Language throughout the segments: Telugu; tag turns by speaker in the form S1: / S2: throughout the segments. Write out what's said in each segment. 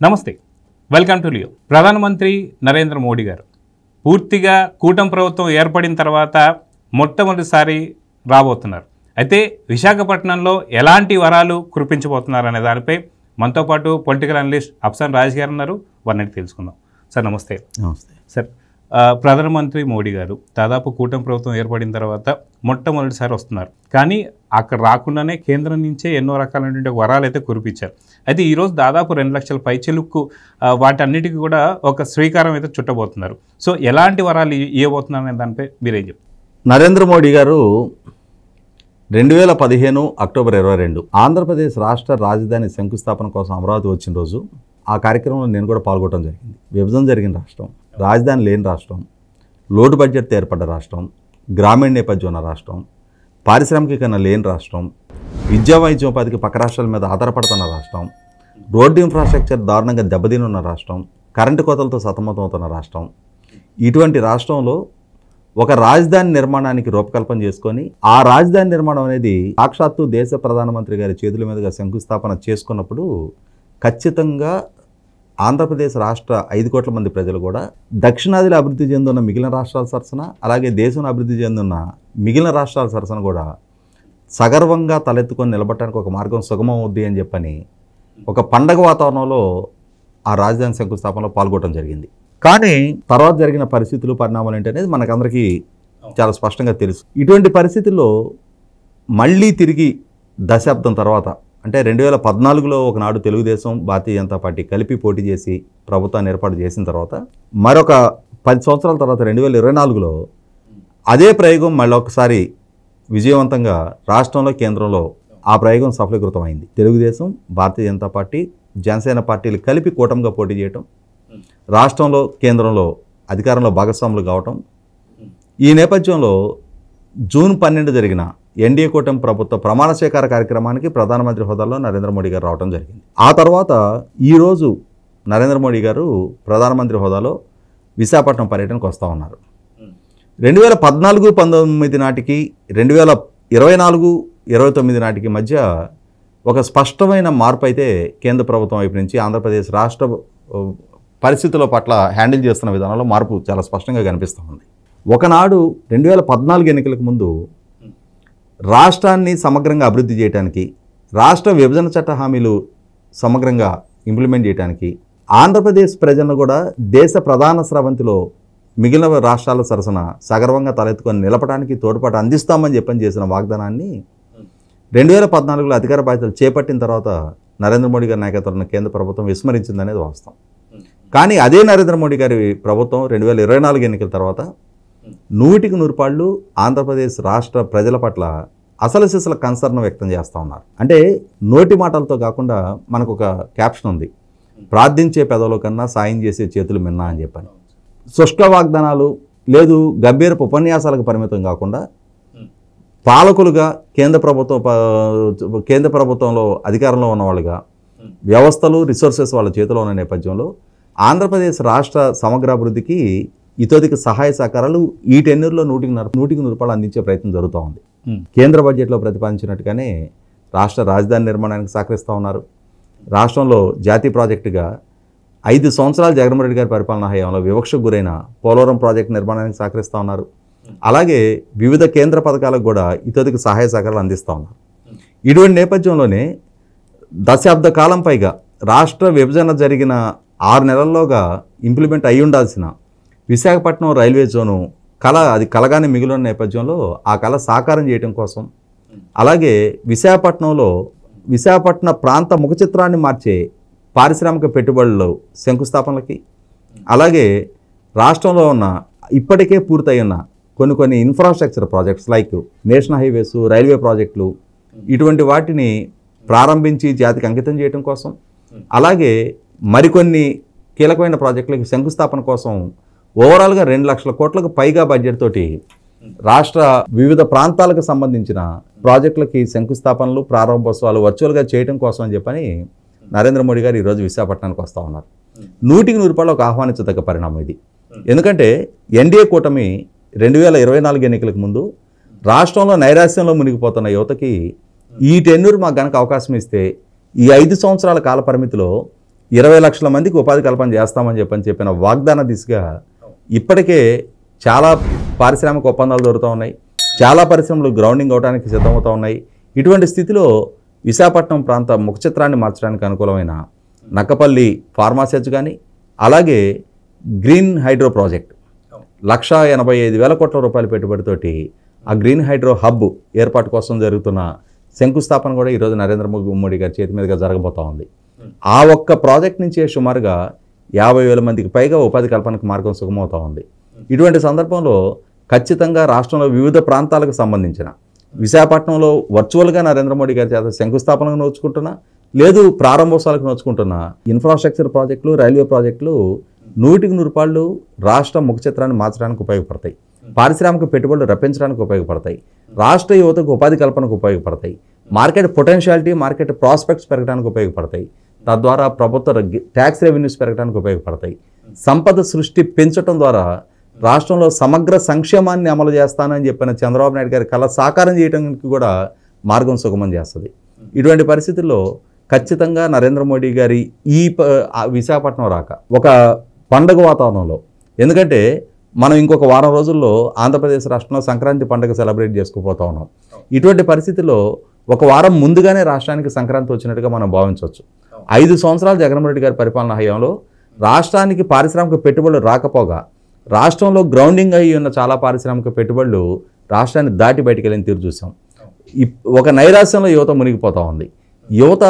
S1: నమస్తే, వెల్కమ్ టు లియో. ప్రధానమంత్రి నరేంద్ర మోడీ గారు పూర్తిగా కూటమి ప్రభుత్వం ఏర్పడిన తర్వాత మొట్టమొదటిసారి రాబోతున్నారు. అయితే విశాఖపట్నంలో ఎలాంటి వరాలు కురిపించబోతున్నారు అనే దానిపై మనతో పాటు పొలిటికల్ అనలిస్ట్ అఫ్సాన్ రాజ్ గారు ఉన్నారు. వారిని తెలుసుకుందాం. సార్ నమస్తే.
S2: నమస్తే
S1: సార్, ప్రధానమంత్రి మోడీ గారు దాదాపు కూటమి ప్రభుత్వం ఏర్పడిన తర్వాత మొట్టమొదటిసారి వస్తున్నారు. కానీ అక్కడ రాకుండానే కేంద్రం నుంచే ఎన్నో రకాలైనటువంటి వరాలు అయితే కురిపించారు. అయితే ఈరోజు దాదాపు 2 లక్షల పైచిలుక్కు వాటన్నిటికీ కూడా ఒక శ్రీకారం అయితే చుట్టబోతున్నారు. సో ఎలాంటి వరాలు ఇవ్వబోతున్నారు అనే దానిపై మీరేం చెప్తారు?
S2: నరేంద్ర మోడీ గారు 2015 అక్టోబర్ 22 ఆంధ్రప్రదేశ్ రాష్ట్ర రాజధాని శంకుస్థాపన కోసం అమరావతి వచ్చిన రోజు ఆ కార్యక్రమంలో నేను కూడా పాల్గొనడం జరిగింది. విభజన జరిగిన రాష్ట్రం, రాజధాని లేని రాష్ట్రం, లోటు బడ్జెట్తో ఏర్పడ్డ రాష్ట్రం, గ్రామీణ నేపథ్యం ఉన్న రాష్ట్రం, పారిశ్రామికీకరణ లేని రాష్ట్రం, విద్యా వైద్యోపాధికి పక్క రాష్ట్రాల మీద ఆధారపడుతున్న రాష్ట్రం, రోడ్డు ఇన్ఫ్రాస్ట్రక్చర్ దారుణంగా దెబ్బతిని ఉన్న రాష్ట్రం, కరెంటు కోతలతో సతమతమవుతున్న రాష్ట్రం. ఇటువంటి రాష్ట్రంలో ఒక రాజధాని నిర్మాణానికి రూపకల్పన చేసుకొని ఆ రాజధాని నిర్మాణం అనేది సాక్షాత్తు దేశ ప్రధానమంత్రి గారి చేతుల మీదుగా శంకుస్థాపన చేసుకున్నప్పుడు ఖచ్చితంగా ఆంధ్రప్రదేశ్ రాష్ట్ర 5 కోట్ల మంది ప్రజలు కూడా దక్షిణాదిలో అభివృద్ధి చెందున్న మిగిలిన రాష్ట్రాల సరసన, అలాగే దేశంలో అభివృద్ధి చెందున్న మిగిలిన రాష్ట్రాల సరసన కూడా సగర్వంగా తలెత్తుకొని నిలబడటానికి ఒక మార్గం సుగమం అవుద్ది అని చెప్పని ఒక పండగ వాతావరణంలో ఆ రాజధాని శంకుస్థాపనలో పాల్గొనడం జరిగింది. కానీ తర్వాత జరిగిన పరిస్థితులు, పరిణామాలు ఏంటనేది మనకందరికీ చాలా స్పష్టంగా తెలుసు. ఇటువంటి పరిస్థితుల్లో మళ్ళీ తిరిగి దశాబ్దం తర్వాత అంటే 2014లో ఒకనాడు తెలుగుదేశం, భారతీయ జనతా పార్టీ కలిపి పోటీ చేసి ప్రభుత్వాన్ని ఏర్పాటు చేసిన తర్వాత మరొక 10 సంవత్సరాల తర్వాత 2024లో అదే ప్రయోగం మళ్ళీ ఒకసారి విజయవంతంగా రాష్ట్రంలో, కేంద్రంలో ఆ ప్రయోగం సఫలీకృతమైంది. తెలుగుదేశం, భారతీయ జనతా పార్టీ, జనసేన పార్టీలు కలిపి కూటమిగా పోటీ చేయటం, రాష్ట్రంలో, కేంద్రంలో అధికారంలో భాగస్వాములు కావటం. ఈ నేపథ్యంలో జూన్ 12 జరిగిన ఎన్డీఏ కూటమి ప్రభుత్వ ప్రమాణ స్వీకార కార్యక్రమానికి ప్రధానమంత్రి హోదాలో నరేంద్ర మోడీ గారు రావడం జరిగింది. ఆ తర్వాత ఈరోజు నరేంద్ర మోడీ గారు ప్రధానమంత్రి హోదాలో విశాఖపట్నం పర్యటనకు వస్తూ ఉన్నారు. 2014-19 నాటికి 2024-29 నాటికి మధ్య ఒక స్పష్టమైన మార్పు అయితే కేంద్ర ప్రభుత్వం వైపు నుంచి ఆంధ్రప్రదేశ్ రాష్ట్ర పరిస్థితుల పట్ల హ్యాండిల్ చేస్తున్న విధానంలో మార్పు చాలా స్పష్టంగా కనిపిస్తూ ఉంది. ఒకనాడు 2014 ఎన్నికలకు ముందు రాష్ట్రాన్ని సమగ్రంగా అభివృద్ధి చేయడానికి, రాష్ట్ర విభజన చట్ట హామీలు సమగ్రంగా ఇంప్లిమెంట్ చేయడానికి, ఆంధ్రప్రదేశ్ ప్రజలను కూడా దేశ ప్రధాన స్రవంతిలో మిగిలిన రాష్ట్రాల సరసన సగర్వంగా తలెత్తుకొని నిలపడానికి తోడ్పాటు అందిస్తామని చేసిన వాగ్దానాన్ని 2014లో అధికార బాధ్యతలు చేపట్టిన తర్వాత నరేంద్ర మోడీ గారి నాయకత్వంలో కేంద్ర ప్రభుత్వం విస్మరించిందనేది వాస్తవం. కానీ అదే నరేంద్ర మోడీ గారి ప్రభుత్వం 2024 ఎన్నికల తర్వాత 100% ఆంధ్రప్రదేశ్ రాష్ట్ర ప్రజల పట్ల అసలు సిసల కన్సర్న్ వ్యక్తం చేస్తూ ఉన్నారు. అంటే నోటి మాటలతో కాకుండా మనకు ఒక క్యాప్షన్ ఉంది, ప్రార్థించే పెదవుల కన్నా సాయం చేసే చేతులు మిన్నా అని చెప్పని. శుష్క వాగ్దానాలు లేదు, గంభీరపు ఉపన్యాసాలకు పరిమితం కాకుండా పాలకులుగా కేంద్ర ప్రభుత్వంలో అధికారంలో ఉన్నవాళ్ళుగా వ్యవస్థలు, రిసోర్సెస్ వాళ్ళ చేతిలో ఉన్న నేపథ్యంలో ఆంధ్రప్రదేశ్ రాష్ట్ర సమగ్రాభివృద్ధికి ఇతోదిక సహాయ సహకారాలు ఈ టెన్యూర్లో 100% అందించే ప్రయత్నం జరుగుతూ ఉంది. కేంద్ర బడ్జెట్లో ప్రతిపాదించినట్టుగానే రాష్ట్ర రాజధాని నిర్మాణానికి సహకరిస్తూ ఉన్నారు. రాష్ట్రంలో జాతీయ ప్రాజెక్టుగా 5 సంవత్సరాలు జగన్మోహన్ రెడ్డి గారి పరిపాలనా హయాంలో వివక్షకు గురైన పోలవరం ప్రాజెక్టు నిర్మాణానికి సహకరిస్తూ ఉన్నారు. అలాగే వివిధ కేంద్ర పథకాలకు కూడా ఇతోదిక సహాయ సహకారాలు అందిస్తూ ఉన్నారు. ఇటువంటి నేపథ్యంలోనే దశాబ్ద కాలం పైగా రాష్ట్ర విభజన జరిగిన 6 నెలల్లోగా ఇంప్లిమెంట్ అయి ఉండాల్సిన విశాఖపట్నం రైల్వే జోను అది కలగానే మిగిలిన నేపథ్యంలో ఆ కళ సాకారం చేయడం కోసం, అలాగే విశాఖపట్న ప్రాంత ముఖ చిత్రాన్ని మార్చే పారిశ్రామిక పెట్టుబడులు శంకుస్థాపనలకి, అలాగే రాష్ట్రంలో ఉన్న ఇప్పటికే పూర్తయిన కొన్ని infrastructure projects like national highways, railway ప్రాజెక్టులు, ఇటువంటి వాటిని ప్రారంభించి జాతికి అంకితం చేయడం కోసం, అలాగే మరికొన్ని కీలకమైన ప్రాజెక్టులకి శంకుస్థాపన కోసం ఓవరాల్గా 2 లక్షల కోట్లకు పైగా బడ్జెట్ తోటి రాష్ట్ర వివిధ ప్రాంతాలకు సంబంధించిన ప్రాజెక్టులకి శంకుస్థాపనలు, ప్రారంభోత్సవాలు వర్చువల్గా చేయడం కోసం అని చెప్పని నరేంద్ర మోడీ గారు ఈరోజు విశాఖపట్నానికి వస్తూ ఉన్నారు. 100% ఒక ఆహ్వానించదగ్గ పరిణామం ఇది. ఎందుకంటే ఎన్డీఏ కూటమి 2024 ఎన్నికలకు ముందు రాష్ట్రంలో నైరాశ్యంలో మునిగిపోతున్న యువతకి ఈ టెన్యూర్ మాకు గనక అవకాశం ఇస్తే ఈ 5 సంవత్సరాల కాల పరిమితిలో 20 లక్షల మందికి ఉపాధి కల్పన చేస్తామని చెప్పిన వాగ్దాన దిశగా ఇప్పటికే చాలా పారిశ్రామిక ఒప్పందాలు దొరుకుతూ ఉన్నాయి. చాలా పరిశ్రమలు గ్రౌండింగ్ అవడానికి సిద్ధమవుతూ ఉన్నాయి. ఇటువంటి స్థితిలో విశాఖపట్నం ప్రాంత ముఖ చిత్రాన్ని మార్చడానికి అనుకూలమైన నక్కపల్లి ఫార్మాసెజ్ కానీ, అలాగే గ్రీన్ హైడ్రో ప్రాజెక్ట్ 1,85,000 కోట్ల రూపాయల పెట్టుబడితోటి ఆ గ్రీన్ హైడ్రో హబ్ ఏర్పాటు కోసం జరుగుతున్న శంకుస్థాపన కూడా ఈరోజు నరేంద్ర మోడీ గారి చేతి మీదుగా జరగబోతూ ఉంది. ఆ ఒక్క ప్రాజెక్ట్ నుంచే సుమారుగా 50,000 మందికి పైగా ఉపాధి కల్పనకు మార్గం సుగమవుతూ ఉంది. ఇటువంటి సందర్భంలో ఖచ్చితంగా రాష్ట్రంలో వివిధ ప్రాంతాలకు సంబంధించిన విశాఖపట్నంలో వర్చువల్గా నరేంద్ర మోడీ గారి చేత శంకుస్థాపనకు నోచుకుంటున్నా, లేదు ప్రారంభోత్సవాలకు నోచుకుంటున్న ఇన్ఫ్రాస్ట్రక్చర్ ప్రాజెక్టులు, రైల్వే ప్రాజెక్టులు 100% రాష్ట్ర ముఖ చిత్రాన్ని మార్చడానికి ఉపయోగపడతాయి. పారిశ్రామిక పెట్టుబడులు రప్పించడానికి ఉపయోగపడతాయి. రాష్ట్ర యువతకు ఉపాధి కల్పనకు ఉపయోగపడతాయి. మార్కెట్ పొటెన్షియాలిటీ, మార్కెట్ ప్రాస్పెక్ట్స్ పెరగడానికి ఉపయోగపడతాయి. తద్వారా ప్రభుత్వ ట్యాక్స్ రెవెన్యూస్ పెరగడానికి ఉపయోగపడతాయి. సంపద సృష్టి పెంచడం ద్వారా రాష్ట్రంలో సమగ్ర సంక్షేమాన్ని అమలు చేస్తానని చెప్పిన చంద్రబాబు నాయుడు గారి కళ సాకారం చేయడానికి కూడా మార్గం సుగమం చేస్తుంది. ఇటువంటి పరిస్థితుల్లో ఖచ్చితంగా నరేంద్ర మోడీ గారి ఈ విశాఖపట్నం రాక ఒక పండగ వాతావరణంలో, ఎందుకంటే మనం ఇంకొక వారం రోజుల్లో ఆంధ్రప్రదేశ్ రాష్ట్రంలో సంక్రాంతి పండుగ సెలబ్రేట్ చేసుకోపోతా ఉన్నాం. ఇటువంటి పరిస్థితుల్లో ఒక వారం ముందుగానే రాష్ట్రానికి సంక్రాంతి వచ్చినట్టుగా మనం భావించవచ్చు. 5 సంవత్సరాలు జగన్మోహన్ రెడ్డి గారి పరిపాలన హయాంలో రాష్ట్రానికి పారిశ్రామిక పెట్టుబడులు రాకపోగా రాష్ట్రంలో గ్రౌండింగ్ అయ్యి ఉన్న చాలా పారిశ్రామిక పెట్టుబడులు రాష్ట్రాన్ని దాటి బయటికి వెళ్ళిన తీరు చూసాం. ఒక నైరాశ్యంలో యువత మునిగిపోతూ ఉంది. యువత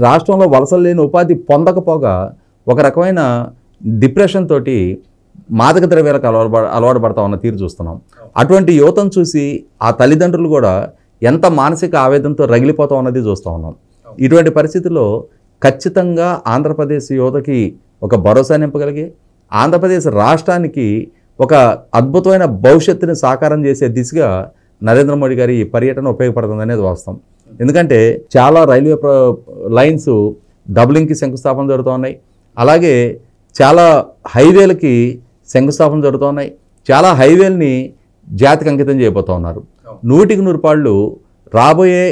S2: రాష్ట్రంలో వలసలు లేని ఉపాధి పొందకపోగా ఒక రకమైన డిప్రెషన్ తోటి మాదక ద్రవ్యాలకు అలవాటు పడతా ఉన్న తీరు చూస్తున్నాం. అటువంటి యువతను చూసి ఆ తల్లిదండ్రులు కూడా ఎంత మానసిక ఆవేదనతో రగిలిపోతా ఉన్నది చూస్తూ ఉన్నాం. ఇటువంటి పరిస్థితుల్లో ఖచ్చితంగా ఆంధ్రప్రదేశ్ యువతకి ఒక భరోసా నింపగలిగే, ఆంధ్రప్రదేశ్ రాష్ట్రానికి ఒక అద్భుతమైన భవిష్యత్తుని సాకారం చేసే దిశగా నరేంద్ర మోడీ గారి ఈ పర్యటన ఉపయోగపడుతుంది అనేది వాస్తవం. ఎందుకంటే చాలా రైల్వే లైన్స్ డబులింగ్కి శంకుస్థాపన జరుగుతూ ఉన్నాయి. అలాగే చాలా హైవేలకి శంకుస్థాపన జరుగుతూ ఉన్నాయి. చాలా హైవేల్ని జాతికి అంకితం చేయబోతూ ఉన్నారు. 100% రాబోయే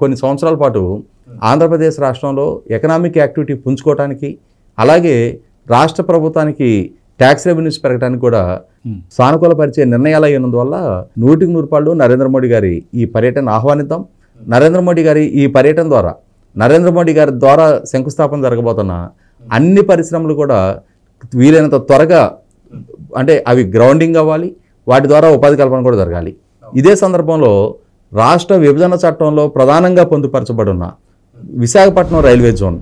S2: కొన్ని సంవత్సరాల పాటు ఆంధ్రప్రదేశ్ రాష్ట్రంలో ఎకనామిక్ యాక్టివిటీ పుంజుకోవడానికి, అలాగే రాష్ట్ర ప్రభుత్వానికి ట్యాక్స్ రెవెన్యూస్ పెరగడానికి కూడా సానుకూలపరిచే నిర్ణయాలు అయినందువల్ల 100% నరేంద్ర మోడీ గారి ఈ పర్యటన ఆహ్వానిద్దాం. నరేంద్ర మోడీ గారి ఈ పర్యటన ద్వారా, నరేంద్ర మోడీ గారి ద్వారా శంకుస్థాపన జరగబోతున్న అన్ని పరిశ్రమలు కూడా వీలైనంత త్వరగా, అంటే అవి గ్రౌండింగ్ అవ్వాలి, వాటి ద్వారా ఉపాధి కల్పన కూడా జరగాలి. ఇదే సందర్భంలో రాష్ట్ర విభజన చట్టంలో ప్రధానంగా పొందుపరచబడున్న విశాఖపట్నం రైల్వే జోన్,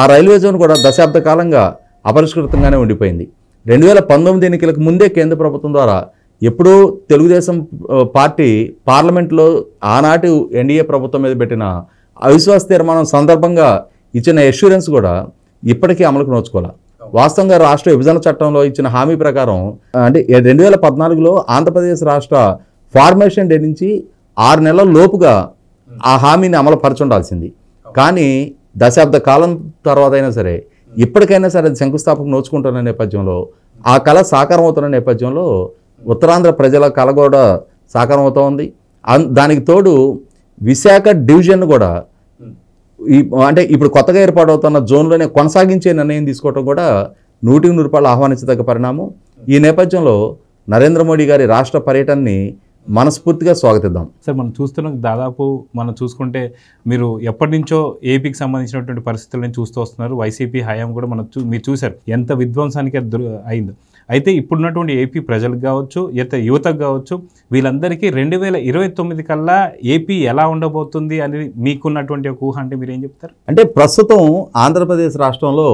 S2: ఆ రైల్వే జోన్ కూడా దశాబ్ద కాలంగా అపరిష్కృతంగానే ఉండిపోయింది. 2019 ఎన్నికలకు ముందే కేంద్ర ప్రభుత్వం ద్వారా ఎప్పుడూ తెలుగుదేశం పార్టీ పార్లమెంట్లో ఆనాటి ఎన్డీఏ ప్రభుత్వం మీద పెట్టిన అవిశ్వాస తీర్మానం సందర్భంగా ఇచ్చిన అష్యూరెన్స్ కూడా ఇప్పటికీ అమలుకు నోచుకోవాలి. వాస్తవంగా రాష్ట్ర విభజన చట్టంలో ఇచ్చిన హామీ ప్రకారం, అంటే 2014లో ఆంధ్రప్రదేశ్ రాష్ట్ర ఫార్మేషన్ డే నుంచి 6 నెలల లోపుగా ఆ హామీని అమలు పరచుండాల్సింది. కానీ దశాబ్ద కాలం తర్వాత అయినా సరే, ఇప్పటికైనా సరే అది శంకుస్థాపనకు నోచుకుంటున్న నేపథ్యంలో, ఆ కళ సాకారం అవుతున్న నేపథ్యంలో ఉత్తరాంధ్ర ప్రజల కళ కూడా సాకారం అవుతూ ఉంది. దానికి తోడు విశాఖ డివిజన్ కూడా అంటే ఇప్పుడు కొత్తగా ఏర్పాటవుతున్న జోన్లోనే కొనసాగించే నిర్ణయం తీసుకోవడం కూడా 100% ఆహ్వానించదగ్గ పరిణామం. ఈ నేపథ్యంలో నరేంద్ర మోడీ గారి రాష్ట్ర పర్యటనని మనస్ఫూర్తిగా స్వాగతిద్దాం.
S1: సార్, మనం చూస్తున్నాం, దాదాపు మనం చూసుకుంటే మీరు ఎప్పటి నుంచో ఏపీకి సంబంధించినటువంటి పరిస్థితులను చూస్తూ వస్తున్నారు. వైసీపీ హయాం కూడా మీరు చూశారు ఎంత విధ్వంసానికి అయిందో. అయితే ఇప్పుడున్నటువంటి ఏపీ ప్రజలకు కావచ్చు, యువతకు కావచ్చు, వీళ్ళందరికీ 2029 కల్లా ఏపీ ఎలా ఉండబోతుంది అని మీకున్నటువంటి ఒక ఊహ అంటే మీరు ఏం చెప్తారు?
S2: అంటే ప్రస్తుతం ఆంధ్రప్రదేశ్ రాష్ట్రంలో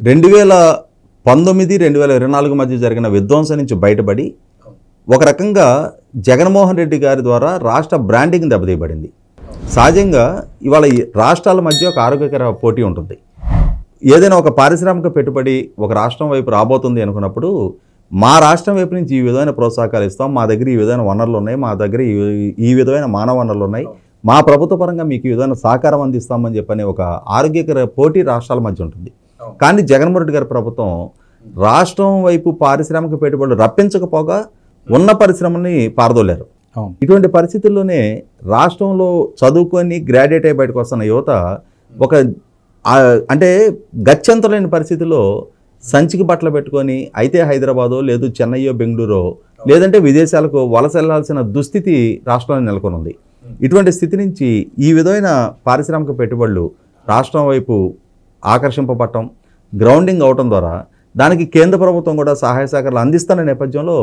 S2: 2019-2024 మధ్య జరిగిన విధ్వంసం నుంచి బయటపడి ఒక రకంగా జగన్మోహన్ రెడ్డి గారి ద్వారా రాష్ట్ర బ్రాండింగ్ దెబ్బతీయబడింది. సహజంగా ఇవాళ రాష్ట్రాల మధ్య ఒక ఆరోగ్యకర పోటీ ఉంటుంది. ఏదైనా ఒక పారిశ్రామిక పెట్టుబడి ఒక రాష్ట్రం వైపు రాబోతుంది అనుకున్నప్పుడు, మా రాష్ట్రం వైపు నుంచి ఈ విధమైన ప్రోత్సాహకాలు ఇస్తాం, మా దగ్గర ఈ విధమైన వనరులు ఉన్నాయి, మా దగ్గర ఈ విధమైన మానవ వనరులు ఉన్నాయి, మా ప్రభుత్వ పరంగా మీకు ఈ విధమైన సహకారం అందిస్తామని చెప్పని ఒక ఆరోగ్యకర పోటీ రాష్ట్రాల మధ్య ఉంటుంది. కానీ జగన్మోహన్ రెడ్డి గారి ప్రభుత్వం రాష్ట్రం వైపు పారిశ్రామిక పెట్టుబడులు రప్పించకపోగా ఉన్న పరిశ్రమని పారదోలారు. ఇటువంటి పరిస్థితుల్లోనే రాష్ట్రంలో చదువుకొని గ్రాడ్యుయేట్ అయ్యి బయటకు వస్తున్న యువత ఒక అంటే గత్యంతరలేని పరిస్థితిలో సంచికి బట్టలు పెట్టుకొని అయితే హైదరాబాదో లేదు చెన్నైయో బెంగళూరో లేదంటే విదేశాలకు వలస వెళ్లాల్సిన దుస్థితి రాష్ట్రంలో నెలకొని ఉంది. ఇటువంటి స్థితి నుంచి ఈ విధమైన పారిశ్రామిక పెట్టుబడులు రాష్ట్రం వైపు ఆకర్షింపబడటం, గ్రౌండింగ్ అవటం ద్వారా దానికి కేంద్ర ప్రభుత్వం కూడా సహాయ సహకారాలు అందిస్తున్న నేపథ్యంలో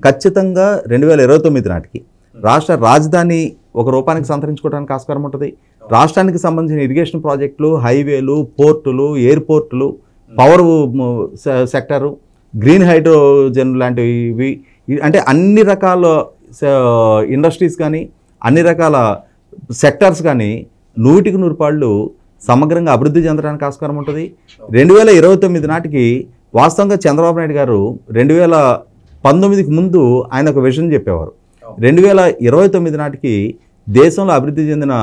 S2: ఖచ్చితంగా 2029 నాటికి రాష్ట్ర రాజధాని ఒక రూపానికి సంతరించుకోవడానికి ఆస్కారం ఉంటుంది. రాష్ట్రానికి సంబంధించిన ఇరిగేషన్ ప్రాజెక్టులు, హైవేలు, పోర్టులు, ఎయిర్పోర్టులు, పవర్ సెక్టరు, గ్రీన్ హైడ్రోజన్ లాంటివి, అంటే అన్ని రకాల ఇండస్ట్రీస్ కానీ అన్ని రకాల సెక్టర్స్ కానీ 100% సమగ్రంగా అభివృద్ధి చెందడానికి ఆస్కారం ఉంటుంది. 2029 నాటికి వాస్తవంగా చంద్రబాబు నాయుడు గారు 2019కి ముందు ఆయన ఒక విజన్ చెప్పేవారు. 2029 నాటికి దేశంలో అభివృద్ధి చెందిన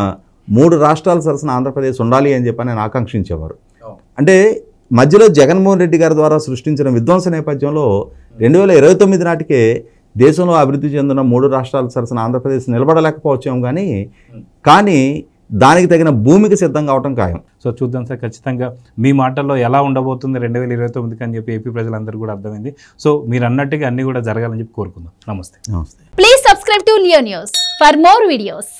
S2: 3 రాష్ట్రాల సరసన ఆంధ్రప్రదేశ్ ఉండాలి అని చెప్పి ఆయన ఆకాంక్షించేవారు. అంటే మధ్యలో జగన్మోహన్ రెడ్డి గారి ద్వారా సృష్టించిన విధ్వంస నేపథ్యంలో 2029 నాటికే దేశంలో అభివృద్ధి చెందిన 3 రాష్ట్రాల సరసన ఆంధ్రప్రదేశ్ నిలబడలేకపోవచ్చాము. కానీ దానికి తగిన భూమికి సిద్ధంగా అవటం ఖాయం.
S1: సో చూద్దాం సార్, ఖచ్చితంగా మీ మాటల్లో ఎలా ఉండబోతుంది 2029కి అని చెప్పి ఏపీ ప్రజలందరూ కూడా అర్థమైంది. సో మీరు అన్నట్టుగా అన్నీ కూడా జరగాలని చెప్పి కోరుకుందాం. నమస్తే.
S3: Please subscribe to Leo news for more videos.